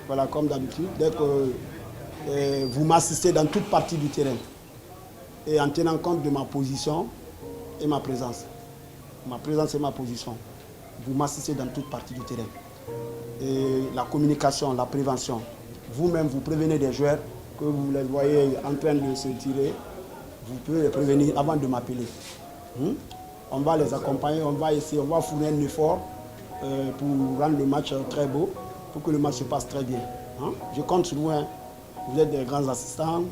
Voilà, comme d'habitude, dès que vous m'assistez dans toute partie du terrain et en tenant compte de ma position et ma présence. Ma présence et ma position. Vous m'assistez dans toute partie du terrain. Et la communication, la prévention. Vous-même, vous prévenez des joueurs que vous les voyez en train de se tirer. Vous pouvez les prévenir avant de m'appeler. On va les accompagner, on va essayer, on va fournir un effort pour rendre le match très beau, pour que le match se passe très bien. Je compte sur vous. Vous êtes des grands assistants.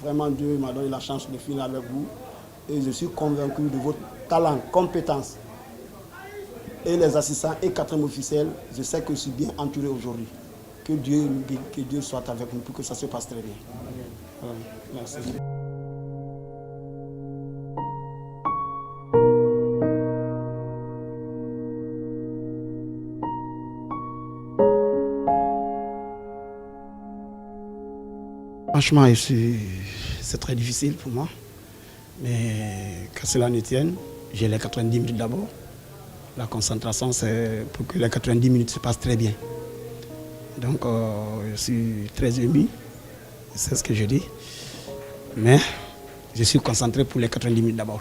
Vraiment, Dieu m'a donné la chance de finir avec vous. Et je suis convaincu de votre talent, compétence. Et les assistants et 4e officiels, je sais que je suis bien entouré aujourd'hui. Que Dieu nous guide, que Dieu soit avec nous pour que ça se passe très bien. Merci. Franchement, c'est très difficile pour moi. Mais que cela ne tienne, j'ai les 90 minutes d'abord. La concentration, c'est pour que les 90 minutes se passent très bien. Donc, je suis très ému, c'est ce que je dis. Mais je suis concentré pour les 90 minutes d'abord.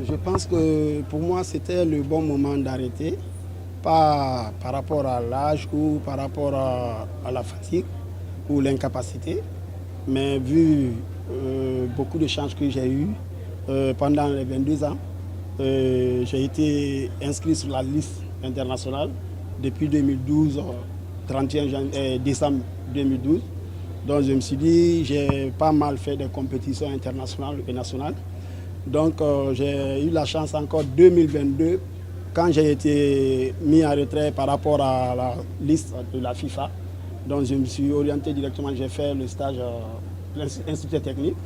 Je pense que pour moi, c'était le bon moment d'arrêter, pas par rapport à l'âge ou par rapport à la fatigue ou l'incapacité, mais vu beaucoup de chances que j'ai eues pendant les 22 ans, j'ai été inscrit sur la liste internationale depuis 2012, 31 décembre 2012. Donc je me suis dit, j'ai pas mal fait des compétitions internationales et nationales. Donc j'ai eu la chance encore 2022, quand j'ai été mis en retrait par rapport à la liste de la FIFA. Donc je me suis orienté directement, j'ai fait le stage à l'Institut technique.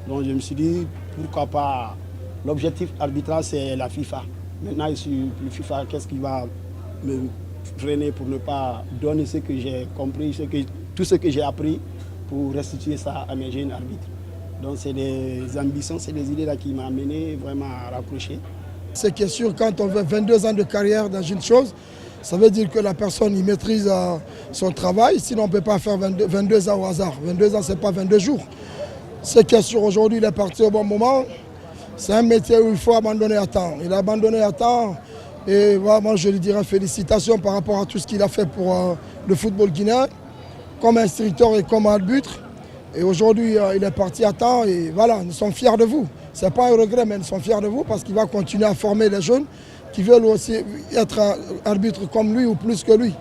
Donc je me suis dit, pourquoi pas, l'objectif arbitral c'est la FIFA. Maintenant je suis plus FIFA, qu'est-ce qui va me freiner pour ne pas donner ce que j'ai compris, tout ce que j'ai appris pour restituer ça à mes jeunes arbitres. Donc c'est des ambitions, c'est des idées là qui m'ont amené vraiment à rapprocher. C'est que sûr, quand on veut 22 ans de carrière dans une chose, ça veut dire que la personne il maîtrise son travail, sinon on ne peut pas faire 22 ans au hasard. 22 ans, ce n'est pas 22 jours. C'est que sûr, aujourd'hui, il est parti au bon moment. C'est un métier où il faut abandonner à temps. Il a abandonné à temps et vraiment, je lui dirais félicitations par rapport à tout ce qu'il a fait pour le football guinéen, comme instructeur et comme arbitre. Et aujourd'hui, il est parti à temps et voilà, nous sommes fiers de vous. Ce n'est pas un regret, mais nous sommes fiers de vous parce qu'il va continuer à former les jeunes qui veulent aussi être arbitre comme lui ou plus que lui.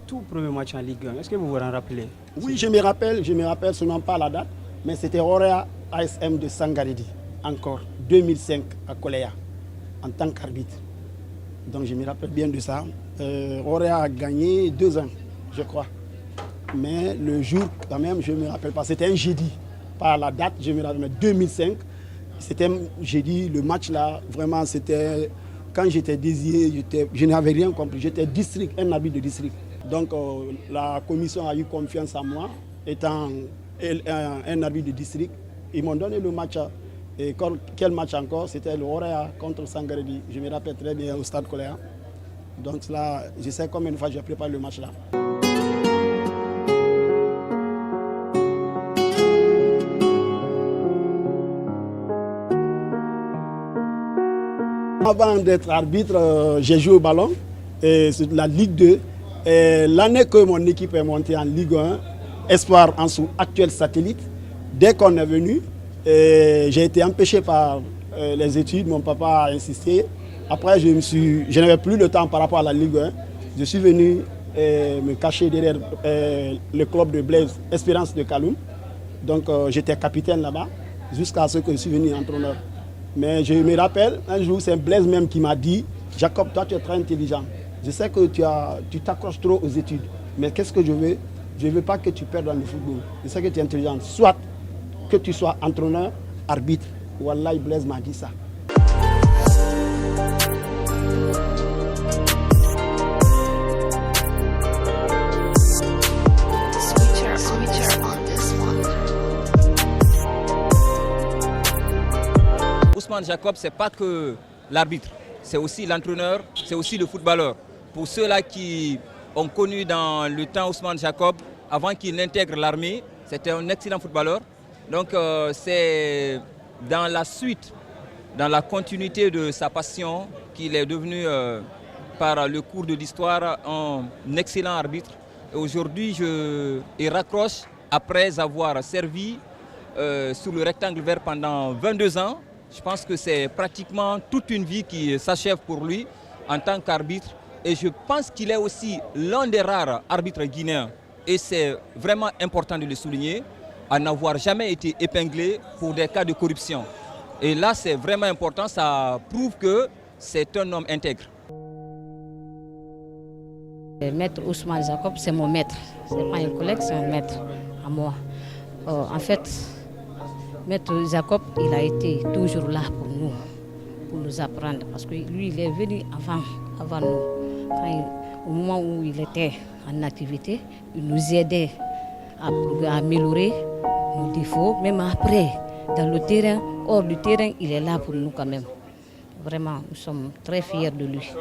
Tout premier match en Ligue 1, est-ce que vous vous en rappelez? Oui, je me rappelle seulement pas la date, mais c'était Orea ASM de Sangaredi, encore 2005 à Koleya, en tant qu'arbitre. Donc je me rappelle bien de ça. Orea a gagné 2 ans, je crois. Mais le jour, quand même, je ne me rappelle pas. C'était un jeudi. Pas la date, je me rappelle, mais 2005. C'était un jeudi. Le match là, vraiment, c'était... Quand j'étais désigné, je n'avais rien compris. J'étais district, un arbitre de district. Donc la commission a eu confiance en moi, étant un arbitre de district. Ils m'ont donné le match. Et quel match encore? C'était le Orea contre Sangaredi. Je me rappelle très bien au stade Koleya. Donc là, je sais combien de fois j'ai préparé le match là. Avant d'être arbitre, j'ai joué au ballon, c'est la Ligue 2. L'année que mon équipe est montée en Ligue 1, Espoir en sous actuel satellite, dès qu'on est venu, j'ai été empêché par les études, mon papa a insisté. Après, je n'avais plus le temps par rapport à la Ligue 1. Je suis venu me cacher derrière le club de Blaise, Espérance de Kaloum. Donc j'étais capitaine là-bas, jusqu'à ce que je suis venu entraîneur. Mais je me rappelle, un jour, c'est Blaise même qui m'a dit, Jacob, toi tu es très intelligent. Je sais que tu t'accroches trop aux études. Mais qu'est-ce que je veux? Je ne veux pas que tu perdes dans le football. Je sais que tu es intelligent. Soit que tu sois entraîneur, arbitre. Wallahi, Blaise m'a dit ça. Ousmane Jacob, ce n'est pas que l'arbitre, c'est aussi l'entraîneur, c'est aussi le footballeur. Pour ceux-là qui ont connu dans le temps Ousmane Jacob, avant qu'il n'intègre l'armée, c'était un excellent footballeur. Donc c'est dans la suite, dans la continuité de sa passion, qu'il est devenu par le cours de l'histoire un excellent arbitre. Et aujourd'hui, il raccroche après avoir servi sous le rectangle vert pendant 22 ans. Je pense que c'est pratiquement toute une vie qui s'achève pour lui en tant qu'arbitre. Et je pense qu'il est aussi l'un des rares arbitres guinéens. Et c'est vraiment important de le souligner, à n'avoir jamais été épinglé pour des cas de corruption. Et là, c'est vraiment important, ça prouve que c'est un homme intègre. Maître Ousmane Jacob, c'est mon maître. Ce n'est pas un collègue, c'est un maître à moi. En fait, Maître Jacob, il a été toujours là pour nous apprendre. Parce que lui, il est venu avant nous. Au moment où il était en activité, il nous aidait à améliorer nos défauts. Même après, dans le terrain, hors du terrain, il est là pour nous quand même. Vraiment, nous sommes très fiers de lui.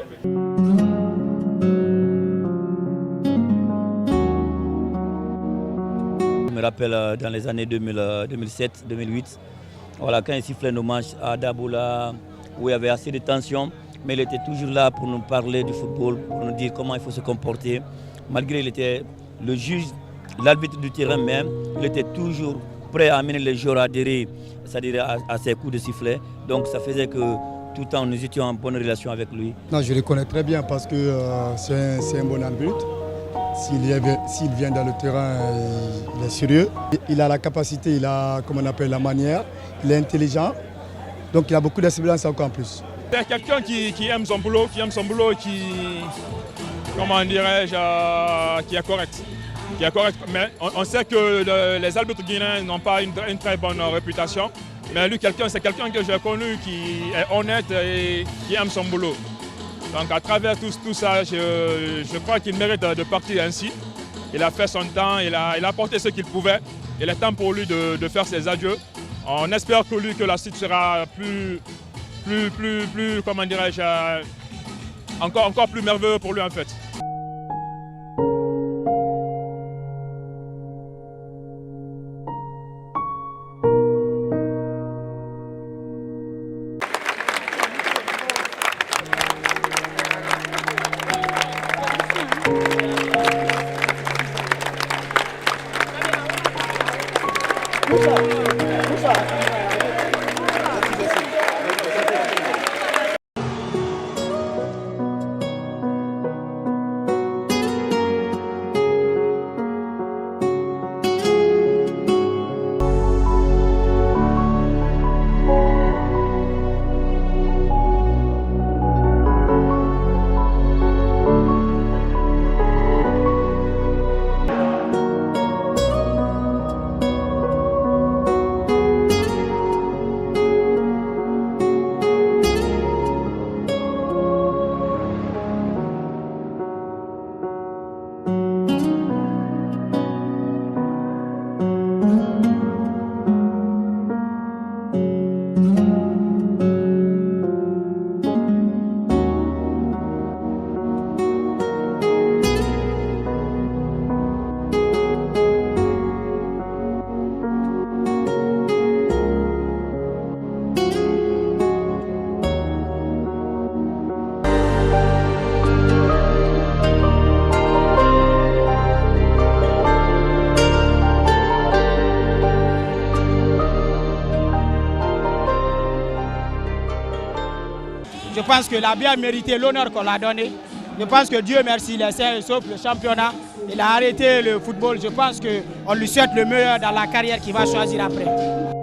Je me rappelle dans les années 2007-2008, voilà, quand il sifflait nos matchs à Daboula, où il y avait assez de tension, mais il était toujours là pour nous parler du football, pour nous dire comment il faut se comporter. Malgré qu'il était le juge, l'arbitre du terrain même, il était toujours prêt à amener les joueurs à adhérer, c'est-à-dire à ses coups de sifflet. Donc ça faisait que tout le temps nous étions en bonne relation avec lui. Non, je le connais très bien parce que c'est un bon arbitre. S'il vient dans le terrain, il est sérieux. Il a la capacité, il a, comme on appelle, la manière, il est intelligent. Donc il a beaucoup d'expérience encore en plus. C'est quelqu'un qui aime son boulot, et qui, comment dirais-je, qui est correct. Mais on sait que les arbitres guinéens n'ont pas une très bonne réputation. Mais lui, c'est quelqu'un que j'ai connu qui est honnête et qui aime son boulot. Donc à travers tout ça, je crois qu'il mérite de partir ainsi. Il a fait son temps, il a apporté ce qu'il pouvait. Il est temps pour lui de faire ses adieux. On espère pour lui que la suite sera plus comment dirais-je, encore plus merveilleux pour lui en fait. Tout ça. Je pense qu'il a bien mérité l'honneur qu'on l'a donné. Je pense que Dieu merci, il est sain et sauf le championnat. Il a arrêté le football. Je pense qu'on lui souhaite le meilleur dans la carrière qu'il va choisir après.